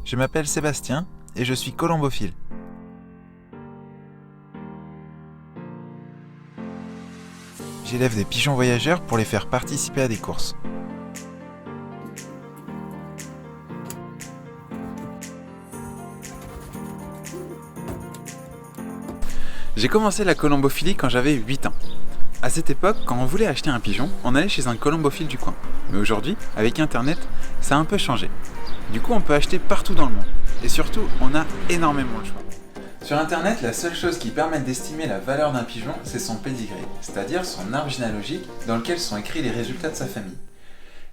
Je m'appelle Sébastien et je suis colombophile. J'élève des pigeons voyageurs pour les faire participer à des courses. J'ai commencé la colombophilie quand j'avais 8 ans. À cette époque, quand on voulait acheter un pigeon, on allait chez un colombophile du coin. Mais aujourd'hui, avec Internet, ça a un peu changé. Du coup, on peut acheter partout dans le monde. Et surtout, on a énormément de choix. Sur Internet, la seule chose qui permet d'estimer la valeur d'un pigeon, c'est son pédigré, c'est-à-dire son arbre généalogique dans lequel sont écrits les résultats de sa famille.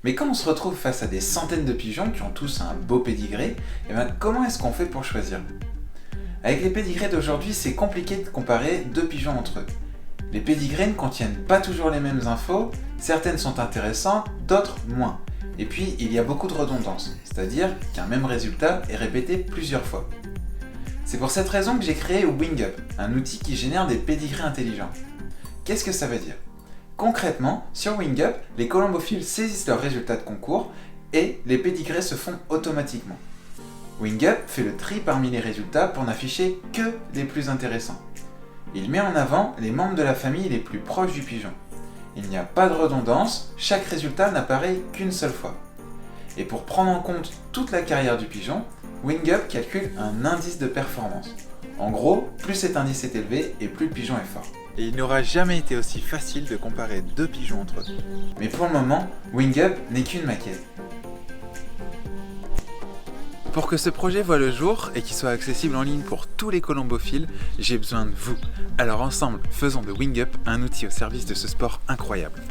Mais quand on se retrouve face à des centaines de pigeons qui ont tous un beau pédigré, comment est-ce qu'on fait pour choisir ? Avec les pédigrés d'aujourd'hui, c'est compliqué de comparer deux pigeons entre eux. Les pédigrés ne contiennent pas toujours les mêmes infos, certaines sont intéressantes, d'autres moins. Et puis, il y a beaucoup de redondance, c'est-à-dire qu'un même résultat est répété plusieurs fois. C'est pour cette raison que j'ai créé WingUp, un outil qui génère des pédigrés intelligents. Qu'est-ce que ça veut dire ? Concrètement, sur WingUp, les colombophiles saisissent leurs résultats de concours et les pédigrés se font automatiquement. WingUp fait le tri parmi les résultats pour n'afficher que les plus intéressants. Il met en avant les membres de la famille les plus proches du pigeon. Il n'y a pas de redondance, chaque résultat n'apparaît qu'une seule fois. Et pour prendre en compte toute la carrière du pigeon, WingUp calcule un indice de performance. En gros, plus cet indice est élevé et plus le pigeon est fort. Et il n'aura jamais été aussi facile de comparer deux pigeons entre eux. Mais pour le moment, WingUp n'est qu'une maquette. Pour que ce projet voie le jour et qu'il soit accessible en ligne pour tous les colombophiles, j'ai besoin de vous. Alors ensemble, faisons de WingUp un outil au service de ce sport incroyable.